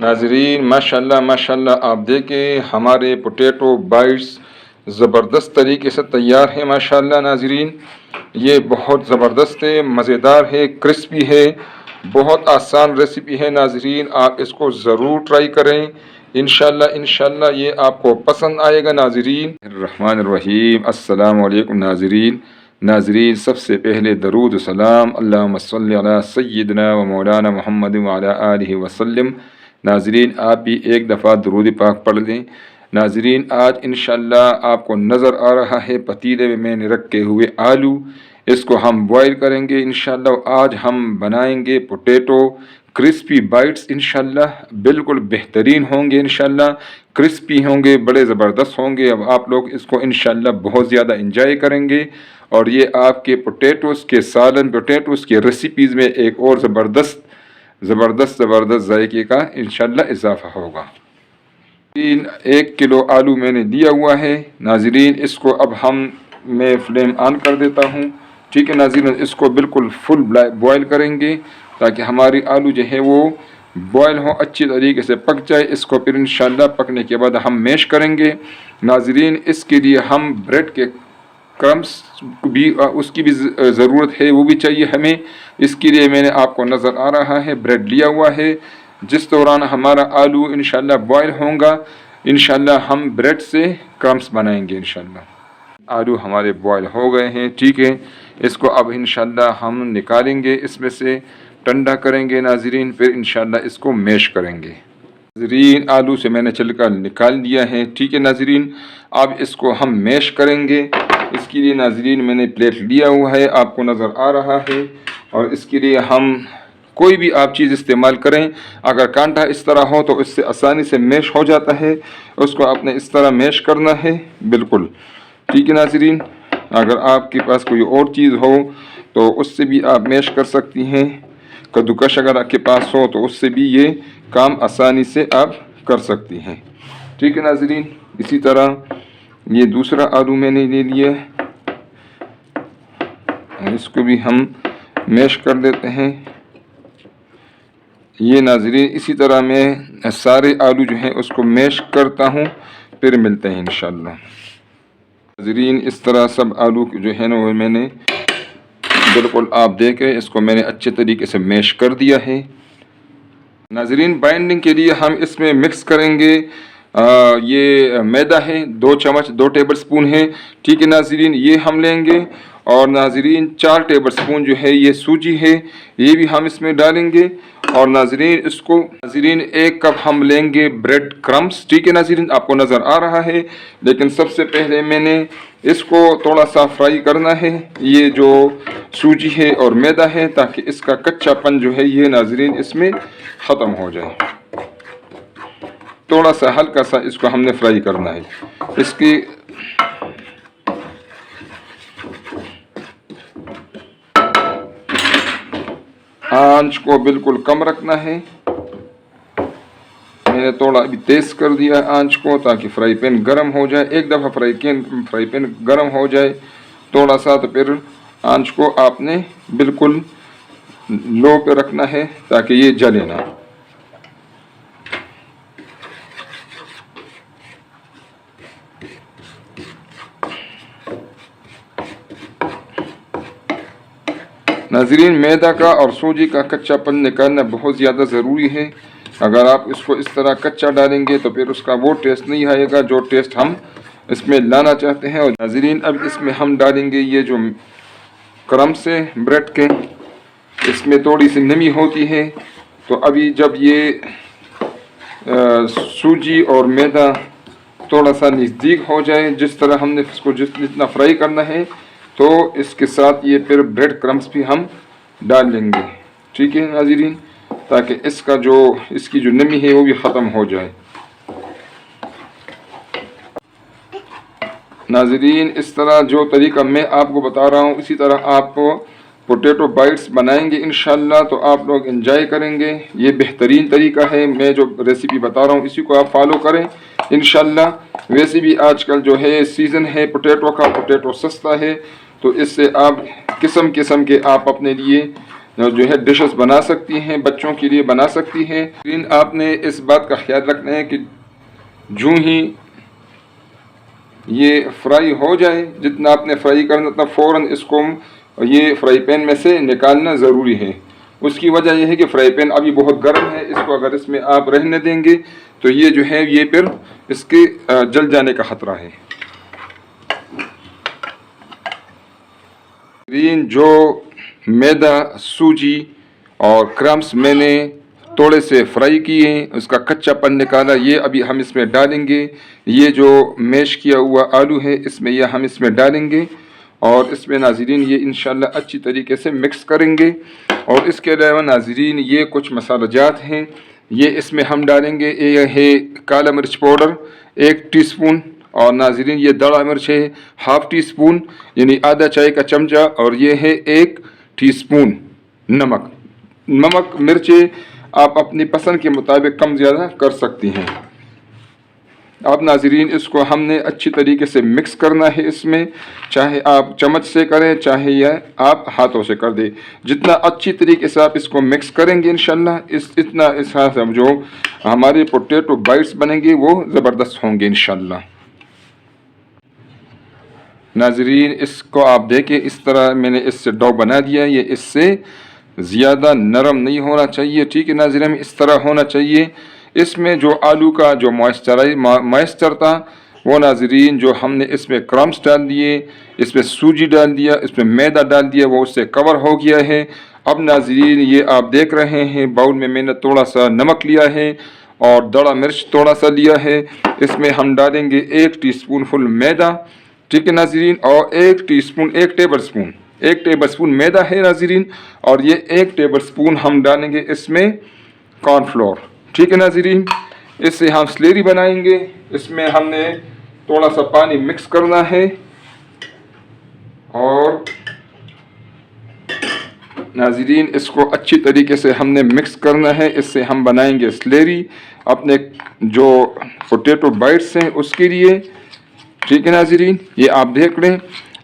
ناظرین ماشاءاللہ ماشاءاللہ آپ دیکھیں ہمارے پوٹیٹو بائٹس زبردست طریقے سے تیار ہے ماشاءاللہ ناظرین، یہ بہت زبردست ہے، مزیدار ہے، کرسپی ہے، بہت آسان ریسیپی ہے ناظرین، آپ اس کو ضرور ٹرائی کریں، انشاءاللہ یہ آپ کو پسند آئے گا ناظرین۔ الرحمن الرحیم، السلام علیکم ناظرین سب سے پہلے درود و سلام، اللہم صلی علی سیدنا و مولانا محمد وعلی آلہ وسلم۔ ناظرین آپ بھی ایک دفعہ درود پاک پڑھ لیں۔ ناظرین آج انشاءاللہ آپ کو نظر آ رہا ہے پتیلے میں نے رکھے ہوئے آلو، اس کو ہم بوائل کریں گے انشاءاللہ۔ آج ہم بنائیں گے پوٹیٹو کرسپی بائٹس، انشاءاللہ بالکل بہترین ہوں گے، انشاءاللہ کرسپی ہوں گے، بڑے زبردست ہوں گے۔ اب آپ لوگ اس کو انشاءاللہ بہت زیادہ انجوائے کریں گے، اور یہ آپ کے پوٹیٹوز کے سالن، پوٹیٹوز کے ریسیپیز میں ایک اور زبردست ذائقے کا انشاءاللہ اضافہ ہوگا۔ 1 کلو آلو میں نے لیا ہوا ہے ناظرین، اس کو اب میں فلیم آن کر دیتا ہوں، ٹھیک ہے ناظرین۔ اس کو بالکل فل بوائل کریں گے تاکہ ہماری آلو جو ہے وہ بوائل ہو، اچھی طریقے سے پک جائے۔ اس کو پھر انشاءاللہ پکنے کے بعد ہم میش کریں گے ناظرین۔ اس کے لیے ہم بریڈ کے کرمس بھی اس کی بھی ضرورت ہے، وہ بھی چاہیے ہمیں۔ اس کے لیے میں نے آپ کو نظر آ رہا ہے بریڈ لیا ہوا ہے، جس دوران ہمارا آلو انشاءاللہ بوائل ہوگا انشاءاللہ ہم بریڈ سے کرمس بنائیں گے انشاءاللہ۔ آلو ہمارے بوائل ہو گئے ہیں، ٹھیک ہے۔ اس کو اب انشاءاللہ ہم نکالیں گے، اس میں سے ٹھنڈا کریں گے ناظرین، پھر انشاءاللہ اس کو میش کریں گے ناظرین۔ آلو سے میں نے چھلکا نکال دیا ہے، ٹھیک ہے ناظرین۔ اب اس کو ہم میش کریں گے۔ اس کے لیے ناظرین میں نے پلیٹ لیا ہوا ہے، آپ کو نظر آ رہا ہے، اور اس کے لیے ہم کوئی بھی آپ چیز استعمال کریں۔ اگر کانٹا اس طرح ہو تو اس سے آسانی سے میش ہو جاتا ہے، اس کو آپ نے اس طرح میش کرنا ہے بالکل، ٹھیک ہے ناظرین۔ اگر آپ کے پاس کوئی اور چیز ہو تو اس سے بھی آپ میش کر سکتی ہیں، کدوکش اگر آپ کے پاس ہو تو اس سے بھی یہ کام آسانی سے آپ کر سکتی ہیں، ٹھیک ہے ناظرین۔ اسی طرح یہ دوسرا آلو میں نے لے لیا، اس کو بھی ہم میش کر دیتے ہیں یہ ناظرین۔ اسی طرح میں سارے آلو جو ہیں اس کو میش کرتا ہوں، پھر ملتے ہیں انشاءاللہ ناظرین۔ اس طرح سب آلو جو ہے نا وہ میں نے بالکل آپ دیکھیں، اس کو میں نے اچھے طریقے سے میش کر دیا ہے ناظرین۔ بائنڈنگ کے لیے ہم اس میں مکس کریں گے، یہ میدا ہے 2 چمچ 2 ٹیبل سپون ہے، ٹھیک ہے ناظرین۔ یہ ہم لیں گے، اور ناظرین 4 ٹیبل سپون جو ہے یہ سوجی ہے، یہ بھی ہم اس میں ڈالیں گے، اور ناظرین اس کو ناظرین 1 کپ ہم لیں گے بریڈ کرمس، ٹھیک ہے ناظرین۔ آپ کو نظر آ رہا ہے، لیکن سب سے پہلے میں نے اس کو تھوڑا سا فرائی کرنا ہے، یہ جو سوجی ہے اور میدا ہے، تاکہ اس کا کچا پن جو ہے یہ ناظرین اس میں ختم ہو جائے۔ تھوڑا سا ہلکا سا اس کو ہم نے فرائی کرنا ہے۔ اس کی آنچ کو بالکل کم رکھنا ہے، میں نے تھوڑا ابھی تیز کر دیا آنچ کو تاکہ فرائی پین گرم ہو جائے۔ ایک دفعہ فرائی پین گرم ہو جائے تھوڑا سا، تو پھر آنچ کو آپ نے بالکل لو پہ رکھنا ہے تاکہ یہ جلے نہ۔ ناظرین میدا کا اور سوجی کا کچا پن نکالنا بہت زیادہ ضروری ہے۔ اگر آپ اس کو اس طرح کچا ڈالیں گے تو پھر اس کا وہ ٹیسٹ نہیں آئے گا جو ٹیسٹ ہم اس میں لانا چاہتے ہیں۔ اور ناظرین اب اس میں ہم ڈالیں گے یہ جو کرمس ہے بریڈ کے، اس میں تھوڑی سی نمی ہوتی ہے، تو ابھی جب یہ سوجی اور میدا تھوڑا سا نزدیک ہو جائے، جس طرح ہم نے اس کو جتنا فرائی کرنا ہے، تو اس کے ساتھ یہ پھر بریڈ کرمس بھی ہم ڈال لیں گے، ٹھیک ہے ناظرین، تاکہ اس کی جو نمی ہے وہ بھی ختم ہو جائے ناظرین۔ اس طرح جو طریقہ میں آپ کو بتا رہا ہوں، اسی طرح آپ پوٹیٹو بائٹس بنائیں گے انشاءاللہ تو آپ لوگ انجوائے کریں گے۔ یہ بہترین طریقہ ہے، میں جو ریسیپی بتا رہا ہوں اسی کو آپ فالو کریں انشاءاللہ۔ ویسے بھی آج کل جو ہے سیزن ہے پوٹیٹو کا، پوٹیٹو سستا ہے، تو اس سے آپ قسم کے آپ اپنے لیے جو ہے ڈشز بنا سکتی ہیں، بچوں کے لیے بنا سکتی ہیں۔ لیکن آپ نے اس بات کا خیال رکھنا ہے کہ جو ہی یہ فرائی ہو جائے، جتنا آپ نے فرائی کرنا اتنا فوراً اس کو یہ فرائی پین میں سے نکالنا ضروری ہے۔ اس کی وجہ یہ ہے کہ فرائی پین ابھی بہت گرم ہے، اس کو اگر اس میں آپ رہنے دیں گے تو یہ جو ہے یہ پھر اس کے جل جانے کا خطرہ ہے۔ جو میدا، سوجی اور کرمس میں نے تھوڑے سے فرائی کیے ہیں، اس کا کچا پن نکالا، یہ ابھی ہم اس میں ڈالیں گے۔ یہ جو میش کیا ہوا آلو ہے اس میں یہ ہم اس میں ڈالیں گے، اور اس میں ناظرین یہ انشاءاللہ اچھی طریقے سے مکس کریں گے۔ اور اس کے علاوہ ناظرین یہ کچھ مسالہ جات ہیں، یہ اس میں ہم ڈالیں گے۔ یہ ہے کالا مرچ پاؤڈر 1 ٹی سپون، اور ناظرین یہ دڑا مرچ ہے ½ ٹی سپون یعنی آدھا چائے کا چمچہ، اور یہ ہے 1 ٹی سپون نمک مرچیں آپ اپنی پسند کے مطابق کم زیادہ کر سکتی ہیں۔ اب ناظرین اس کو ہم نے اچھی طریقے سے مکس کرنا ہے، اس میں چاہے آپ چمچ سے کریں چاہے یا آپ ہاتھوں سے کر دیں، جتنا اچھی طریقے سے آپ اس کو مکس کریں گے انشاءاللہ اتنا اس سے جو ہمارے پوٹیٹو بائٹس بنیں گے وہ زبردست ہوں گے انشاءاللہ۔ ناظرین اس کو آپ دیکھیں، اس طرح میں نے اس سے ڈو بنا دیا، یہ اس سے زیادہ نرم نہیں ہونا چاہیے، ٹھیک ہے ناظرین، اس طرح ہونا چاہیے۔ اس میں جو آلو کا جو موئسچر تھا وہ ناظرین جو ہم نے اس میں کرمس ڈال دیے، اس میں سوجی ڈال دیا، اس میں میدا ڈال دیا، وہ اس سے کور ہو گیا ہے۔ اب ناظرین یہ آپ دیکھ رہے ہیں باؤل میں نے تھوڑا سا نمک لیا ہے اور دڑا مرچ تھوڑا سا لیا ہے، اس میں ہم ڈالیں گے 1 ٹی سپون فل میدا، ٹھیک ہے ناظرین، اور 1 ٹیبل سپون میدا ہے ناظرین، اور یہ 1 ٹیبل سپون ہم ڈالیں گے اس میں کارن فلور، ٹھیک ہے ناظرین۔ اس سے ہم سلیری بنائیں گے، اس میں ہم نے تھوڑا سا پانی مکس کرنا ہے، اور ناظرین اس کو اچھی طریقے سے ہم نے مکس کرنا ہے، اس سے ہم بنائیں گے سلیری اپنے جو پوٹیٹو بائٹس ہیں اس کے لیے، ٹھیک ہے ناظرین۔ یہ آپ دیکھ لیں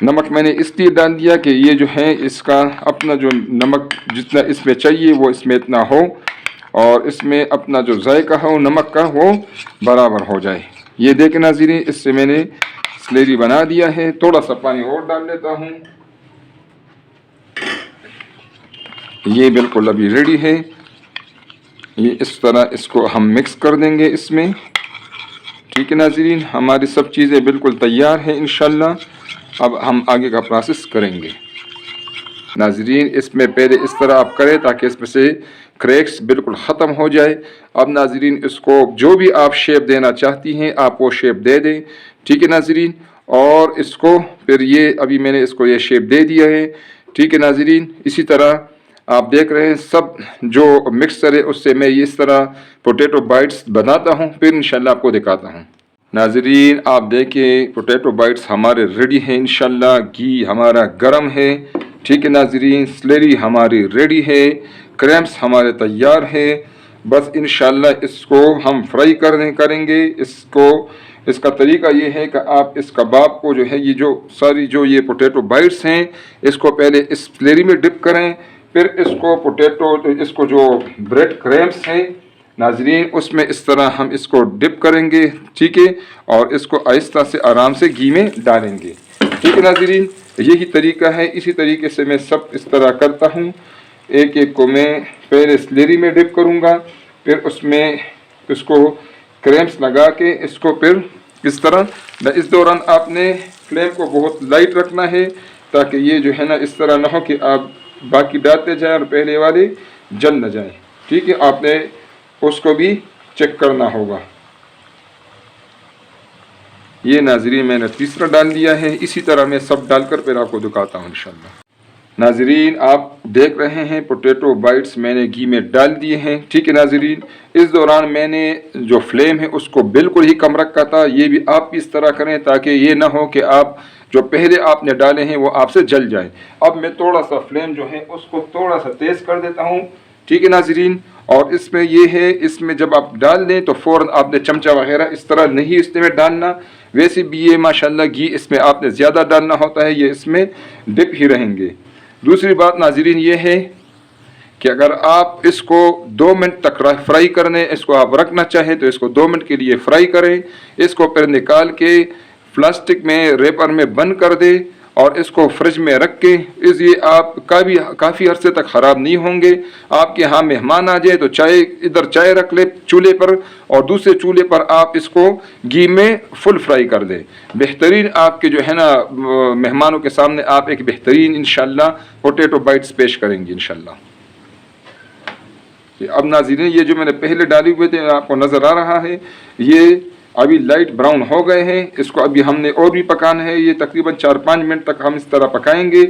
نمک میں نے اس لیے ڈال دیا کہ یہ جو ہے اس کا اپنا جو نمک جتنا اس میں چاہیے وہ اس میں اتنا ہو، اور اس میں اپنا جو ذائقہ ہو نمک کا وہ برابر ہو جائے۔ یہ دیکھیں ناظرین اس سے میں نے سلیری بنا دیا ہے، تھوڑا سا پانی اور ڈال لیتا ہوں۔ یہ بالکل ابھی ریڈی ہے، یہ اس طرح اس کو ہم مکس کر دیں گے اس میں، ٹھیک ہے ناظرین۔ ہماری سب چیزیں بالکل تیار ہیں انشاءاللہ، اب ہم آگے کا پروسیس کریں گے۔ ناظرین اس میں پہلے اس طرح آپ کریں تاکہ اس میں سے کریکس بالکل ختم ہو جائے۔ اب ناظرین اس کو جو بھی آپ شیپ دینا چاہتی ہیں آپ وہ شیپ دے دیں، ٹھیک ہے ناظرین، اور اس کو پھر یہ ابھی میں نے اس کو یہ شیپ دے دیا ہے، ٹھیک ہے ناظرین۔ اسی طرح آپ دیکھ رہے ہیں سب جو مکسچر ہے اس سے میں اس طرح پوٹیٹو بائٹس بناتا ہوں، پھر انشاءاللہ آپ کو دکھاتا ہوں۔ ناظرین آپ دیکھیں پوٹیٹو بائٹس ہمارے ریڈی ہیں انشاءاللہ، گھی ہمارا گرم ہے، ٹھیک ہے ناظرین، سلیری ہماری ریڈی ہے، کریمس ہمارے تیار ہے۔ بس انشاءاللہ اس کو ہم فرائی کریں گے۔ اس کا طریقہ یہ ہے کہ آپ اس کباب کو جو ہے یہ جو ساری جو یہ پوٹیٹو بائٹس ہیں اس کو پہلے اس سلیری میں ڈپ کریں، پھر اس کو جو بریڈ کریمس ہیں ناظرین اس میں اس طرح ہم اس کو ڈپ کریں گے، ٹھیک ہے، اور اس کو آہستہ سے آرام سے گھی میں ڈالیں گے، ٹھیک ہے ناظرین۔ یہی طریقہ ہے، اسی طریقے سے میں سب اس طرح کرتا ہوں۔ ایک کو میں پہلے سلیری میں ڈپ کروں گا، پھر اس میں اس کو کریمس لگا کے اس کو پھر اس طرح اس دوران آپ نے فلیم کو بہت لائٹ رکھنا ہے تاکہ یہ جو ہے نا اس طرح نہ ہو کہ آپ باقی ڈالتے جائیں اور پہلے والے جل نہ جائیں، ٹھیک ہے، آپ نے اس کو بھی چیک کرنا ہوگا۔ یہ ناظرین میں نے تیسرا ڈال دیا ہے، اسی طرح میں سب ڈال کر پھر آپ کو دکھاتا ہوں انشاءاللہ۔ ناظرین آپ دیکھ رہے ہیں پوٹیٹو بائٹس میں نے گھی میں ڈال دیے ہیں، ٹھیک ہے ناظرین۔ اس دوران میں نے جو فلیم ہے اس کو بالکل ہی کم رکھا تھا، یہ بھی آپ بھی اس طرح کریں تاکہ یہ نہ ہو کہ آپ جو پہلے آپ نے ڈالے ہیں وہ آپ سے جل جائیں۔ اب میں تھوڑا سا فلیم جو ہے اس کو تھوڑا سا تیز کر دیتا ہوں، ٹھیک ہے ناظرین۔ اور اس میں یہ ہے، اس میں جب آپ ڈال دیں تو فوراً آپ نے چمچہ وغیرہ اس طرح نہیں اس میں ڈالنا، ویسے بھی یہ ماشاءاللہ گھی اس میں آپ نے زیادہ ڈالنا ہوتا ہے، یہ اس میں ڈپ ہی رہیں گے۔ دوسری بات ناظرین یہ ہے کہ اگر آپ اس کو 2 منٹ تک فرائی کرنے اس کو آپ رکھنا چاہیں تو اس کو 2 منٹ کے لیے فرائی کریں، اس کو پھر نکال کے پلاسٹک میں ریپر میں بند کر دیں اور اس کو فریج میں رکھ کے یہ آپ کافی عرصے تک خراب نہیں ہوں گے۔ آپ کے ہاں مہمان آ جائے تو ادھر چائے رکھ لے چولہے پر اور دوسرے چولہے پر آپ اس کو گھی میں فل فرائی کر دیں، بہترین آپ کے جو ہے نا مہمانوں کے سامنے آپ ایک بہترین انشاءاللہ پوٹیٹو بائٹس پیش کریں گے انشاءاللہ۔ اب ناظرین یہ جو میں نے پہلے ڈالے ہوئے تھے آپ کو نظر آ رہا ہے، یہ ابھی لائٹ براؤن ہو گئے ہیں، اس کو ابھی ہم نے اور بھی پکانا ہے، یہ تقریباً 4-5 منٹ تک ہم اس طرح پکائیں گے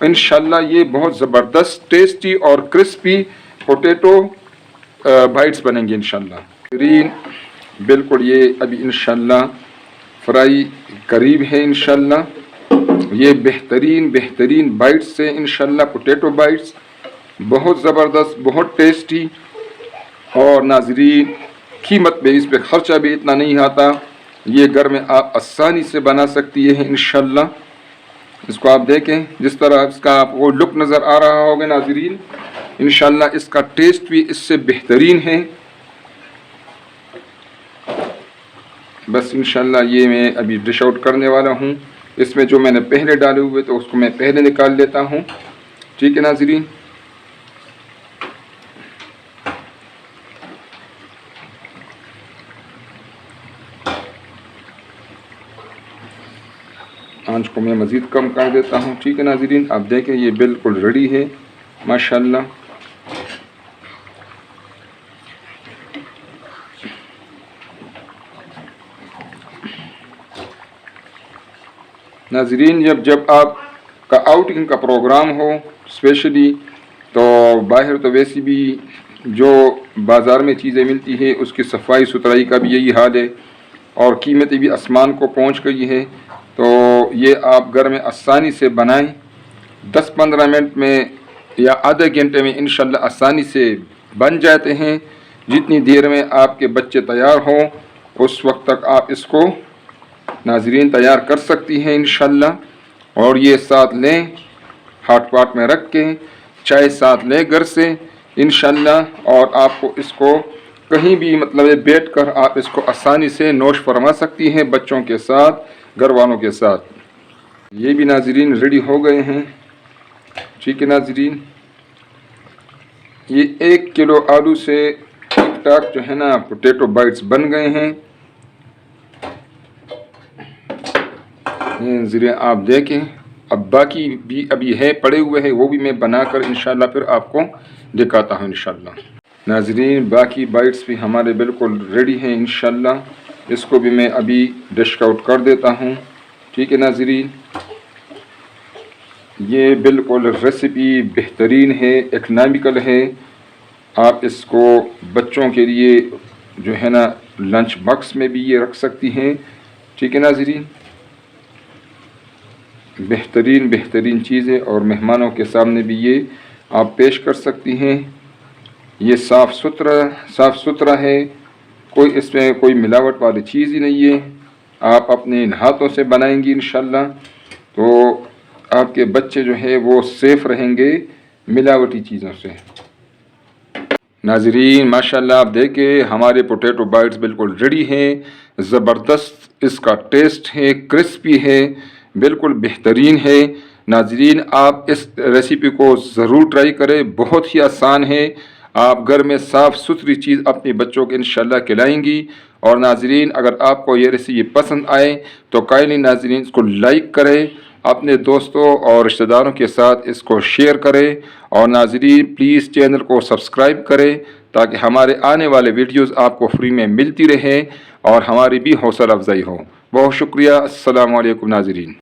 انشاءاللہ۔ یہ بہت زبردست ٹیسٹی اور کرسپی پوٹیٹو بائٹس بنیں گے انشاءاللہ۔ بالکل یہ ابھی انشاءاللہ فرائی قریب ہے انشاءاللہ۔ یہ بہترین بائٹس ہیں انشاءاللہ، پوٹیٹو بائٹس بہت زبردست، بہت ٹیسٹی، اور ناظرین قیمت بھی اس پہ خرچہ بھی اتنا نہیں آتا، یہ گھر میں آپ آسانی سے بنا سکتی ہیں انشاءاللہ۔ اس کو آپ دیکھیں جس طرح اس کا آپ کو لک نظر آ رہا ہوگا ناظرین، انشاءاللہ اس کا ٹیسٹ بھی اس سے بہترین ہے۔ بس انشاءاللہ یہ میں ابھی ڈش آؤٹ کرنے والا ہوں، اس میں جو میں نے پہلے ڈالے ہوئے تو اس کو میں پہلے نکال لیتا ہوں، ٹھیک ہے ناظرین۔ آنچ کو میں مزید کم کر دیتا ہوں، ٹھیک ہے ناظرین۔ آپ دیکھیں یہ بالکل ریڈی ہے ماشاءاللہ۔ ناظرین جب آپ کا آؤٹنگ کا پروگرام ہو اسپیشلی، تو باہر تو ویسی بھی جو بازار میں چیزیں ملتی ہے اس کی صفائی ستھرائی کا بھی یہی حال ہے اور قیمتیں بھی آسمان کو پہنچ گئی ہے، تو یہ آپ گھر میں آسانی سے بنائیں، 10-15 منٹ میں یا آدھے گھنٹے میں انشاءاللہ آسانی سے بن جاتے ہیں۔ جتنی دیر میں آپ کے بچے تیار ہوں اس وقت تک آپ اس کو ناظرین تیار کر سکتی ہیں انشاءاللہ۔ اور یہ ساتھ لیں، ہاٹ پاٹ میں رکھ کے چائے ساتھ لیں گھر سے انشاءاللہ، اور آپ کو اس کو کہیں بھی بیٹھ کر آپ اس کو آسانی سے نوش فرما سکتی ہیں بچوں کے ساتھ، گھر والوں کے ساتھ۔ یہ بھی ناظرین ریڈی ہو گئے ہیں، ٹھیک ہے ناظرین۔ یہ 1 کلو آلو سے ٹھیک ٹھاک جو ہے نا پوٹیٹو بائٹس بن گئے ہیں۔ ناظرین آپ دیکھیں، اب باقی بھی ابھی ہے پڑے ہوئے ہیں، وہ بھی میں بنا کر انشاءاللہ پھر آپ کو دکھاتا ہوں انشاءاللہ۔ ناظرین باقی بائٹس بھی ہمارے بالکل ریڈی ہیں انشاءاللہ، اس کو بھی میں ابھی ڈش آؤٹ کر دیتا ہوں، ٹھیک ہے ناظرین۔ یہ بالکل ریسیپی بہترین ہے، اکنامیکل ہے، آپ اس کو بچوں کے لیے جو ہے نا لنچ باکس میں بھی یہ رکھ سکتی ہیں، ٹھیک ہے ناظرین۔ بہترین چیزیں اور مہمانوں کے سامنے بھی یہ آپ پیش کر سکتی ہیں۔ یہ صاف ستھرا ہے، اس میں کوئی ملاوٹ والی چیز ہی نہیں ہے، آپ اپنے ہاتھوں سے بنائیں گی انشاءاللہ تو آپ کے بچے جو ہے وہ سیف رہیں گے ملاوٹی چیزوں سے۔ ناظرین ماشاءاللہ آپ دیکھیں ہمارے پوٹیٹو بائٹس بالکل ریڈی ہیں، زبردست اس کا ٹیسٹ ہے، کرسپی ہے، بالکل بہترین ہے۔ ناظرین آپ اس ریسیپی کو ضرور ٹرائی کریں، بہت ہی آسان ہے، آپ گھر میں صاف ستھری چیز اپنے بچوں کے انشاءاللہ کھلائیں گی۔ اور ناظرین اگر آپ کو یہ ریسیپی پسند آئے تو کائنڈلی ناظرین اس کو لائک کریں، اپنے دوستوں اور رشتہ داروں کے ساتھ اس کو شیئر کریں، اور ناظرین پلیز چینل کو سبسکرائب کریں تاکہ ہمارے آنے والے ویڈیوز آپ کو فری میں ملتی رہیں اور ہماری بھی حوصلہ افزائی ہو۔ بہت شکریہ، السلام علیکم ناظرین۔